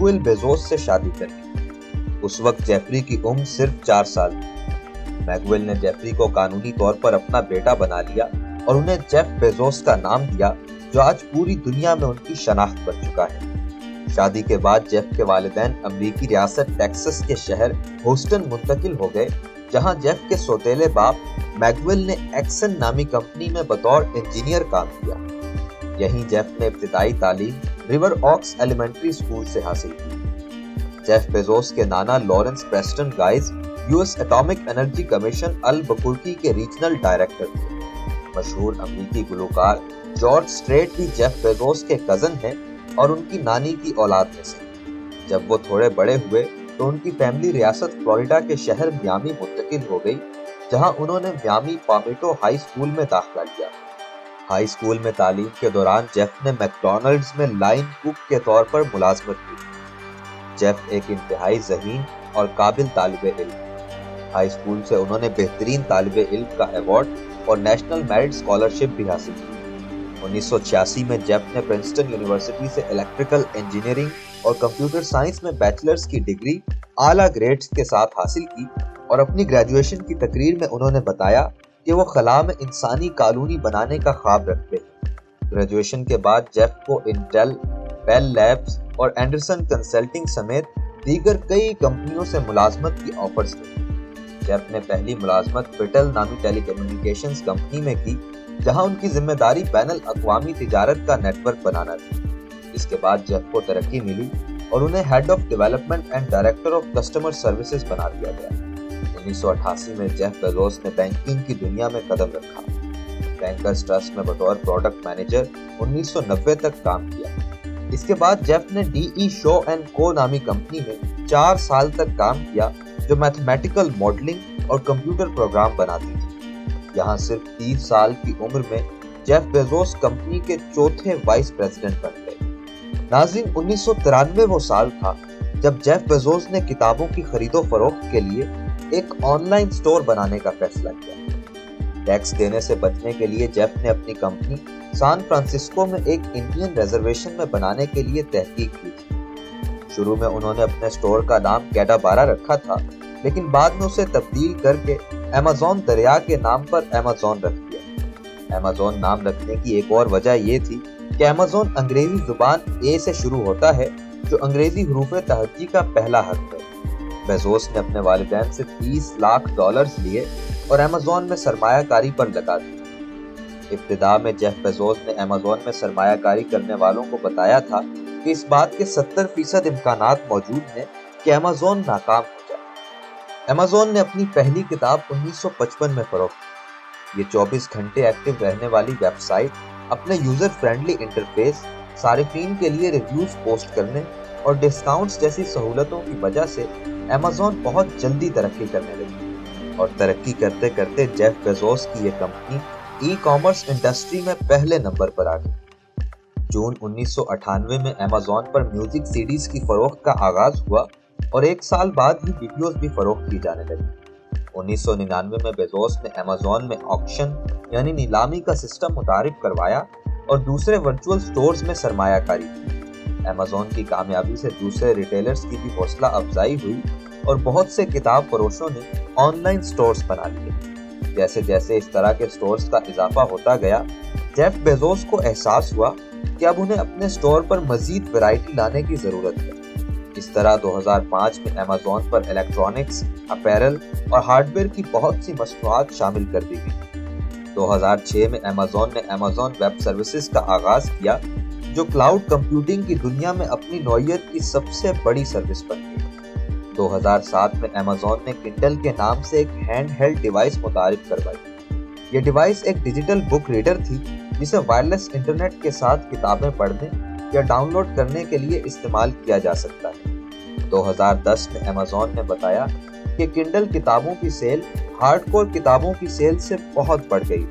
Maxwell Bezos से शादी कर ली। उस वक्त जेफरी की उम्र सिर्फ 4 साल थी। मैक्सवेल ने जेफरी को कानूनी तौर पर अपना बेटा बना लिया और उन्हें जेफ बेजोस का नाम दिया, जो आज पूरी दुनिया में उनकी शनाख्त बन चुका है। शादी के बाद जेफ के वालिदैन अमेरिकी रियासत टेक्सास के शहर ह्यूस्टन मुंतकिल हो गए, जहां जेफ के सौतेले बाप मैक्सवेल ने एक्सन नामी कंपनी में बतौर इंजीनियर काम किया। यहीं जेफ ने इब्तिदाई तालीम रिवर ऑक्स एलिमेंट्री स्कूल से हासिल की। जेफ बेजोस के नाना Lawrence Preston Gise US atomic energy commission Albuquerque के रीजनल डायरेक्टर थे। मशहूर अमेरिकी गुलकार जॉर्ज स्ट्रेट भी जेफ बेजोस के कजन हैं और उनकी नानी की औलाद में से। जब वो थोड़े बड़े हुए तो उनकी फैमिली रियासत फ्लोरिडा के शहर मियामी मुंतकिल हो गई, जहां उन्होंने मियामी पामेटो हाई स्कूल में दाखिला लिया। हाई स्कूल में तालीम के दौरान जेफ ने मैकडॉनल्ड्स में लाइन कुक के तौर पर मुलाजमत की। जेफ एक इंतहाई ज़हीन और काबिल तालिबे इल्म। हाई स्कूल से उन्होंने बेहतरीन तालिबे इल्म का अवार्ड और नेशनल मेरिट स्कॉलरशिप भी हासिल की। 1986 में जेफ ने प्रिंसटन यूनिवर्सिटी से इलेक्ट्रिकल इंजीनियरिंग और कंप्यूटर साइंस में बैचलर्स की डिग्री आला ग्रेड्स के साथ हासिल की और अपनी ग्रेजुएशन की तकरीर में उन्होंने बताया कि वो खला में इंसानी कॉलोनी बनाने का ख्वाब रखते हैं। ग्रेजुएशन के बाद जेफ को इंटेल, बेल लैब्स और एंडरसन कंसल्टिंग समेत दीगर कई कंपनियों से मुलाजमत की ऑफर्स मिली। जेफ ने पहली मुलाजमत फिटल नामी टेलीकम्युनिकेशंस कंपनी में की, जहां उनकी जिम्मेदारी बैनुल अक़वामी तिजारत का नेटवर्क बनाना थी। इसके बाद जेफ को तरक्की मिली और उन्हें head of development and director of customer services बना दिया गया। 1988 में जेफ बेजोस ने बैंकिंग की दुनिया में कदम रखा। बैंकर्स ट्रस्ट में बतौर प्रोडक्ट मैनेजर 1990 तक काम किया। इसके बाद जेफ ने DE शो एंड को नामी कंपनी में 4 साल तक काम किया, जो मैथमेटिकल मॉडलिंग और कंप्यूटर प्रोग्राम बनाती थी। यहाँ सिर्फ 30 साल की उम्र में जेफ बेजोस कंपनी के चौथे वाइस प्रेसिडेंट बन गए। नाज़रीन, 1993 वो साल था जब जेफ बेजोस ने किताबों की खरीदो फरोख्त के लिए एक ऑनलाइन स्टोर बनाने का फैसला किया। टैक्स देने से बचने के लिए जेफ ने अपनी कंपनी सैन फ्रांसिस्को में एक इंडियन रिजर्वेशन में बनाने के लिए तहकीक की थी। शुरू में उन्होंने अपने स्टोर का नाम कैडाबारा रखा था, लेकिन बाद में उसे तब्दील करके अमेज़न दरिया के नाम पर अमेज़न रख दिया। अमेज़न नाम रखने की एक और वजह ये थी कि अमेज़न अंग्रेजी जुबान ए से शुरू होता है, जो अंग्रेजी हरूफ तहज्जी का पहला हर्फ है। बेजोस ने अपने वालिदैन से $30 लाख लिए और अमेज़न में सरमायाकारी पर लगा दी। इब्तिदा में जेफ बेजोस ने अमेज़न में सरमायाकारी करने वालों को बताया था कि इस बात के 70% इम्कानात मौजूद हैं कि अमेज़न नाकाम हो जाए। अमेज़न ने अपनी पहली किताब 1955 में फरोख्त की। ये 24 घंटे एक्टिव रहने वाली वेबसाइट अपने यूजर फ्रेंडली इंटरफेस, सारिफीन के लिए रिव्यूज पोस्ट करने और डिस्काउंट्स जैसी सहूलतों की वजह से अमेज़न बहुत जल्दी तरक्की करने लगी और तरक्की करते करते जेफ बेजोस की ये कंपनी ई-कॉमर्स इंडस्ट्री में पहले नंबर पर आ गई। जून 1998 में अमेज़न पर म्यूजिक सीडीज की फरोख्त का आगाज हुआ और 1 साल बाद ही वीडियोस भी फरोख्त की जाने लगी। 1999 में बेजोस ने अमेज़न में ऑक्शन यानी नीलामी का सिस्टम मुतारिफ करवाया और दूसरे वर्चुअल स्टोर्स में सरमायाकारी की। अमेज़न की कामयाबी से दूसरे रिटेलर्स की भी हौसला अफजाई हुई और बहुत से किताब फरोशों ने ऑनलाइन स्टोर्स बना लिए। जैसे जैसे इस तरह के स्टोर्स का इजाफा होता गया, जेफ बेजोस को एहसास हुआ कि अब उन्हें अपने स्टोर पर मजीद वैरायटी लाने की जरूरत है। इस तरह 2005 में अमेज़न पर इलेक्ट्रॉनिक्स, अपैरल और हार्डवेयर की बहुत सी मसनूआत शामिल कर दी गई। 2006 में अमेज़न ने अमेज़न वेब सर्विसेज का आगाज किया, जो क्लाउड कंप्यूटिंग की दुनिया में अपनी नौइयत की सबसे बड़ी सर्विस बन गई। 2007 में अमेज़न ने किंडल के नाम से एक हैंड हेल्ड डिवाइस मुतारिफ करवाई। ये डिवाइस एक डिजिटल बुक रीडर थी, जिसे वायरलेस इंटरनेट के साथ किताबें पढ़ने या डाउनलोड करने के लिए इस्तेमाल किया जा सकता है। 2010 में अमेज़न ने बताया कि किंडल किताबों की सेल हार्डकोर किताबों की सेल से बहुत बढ़ गई।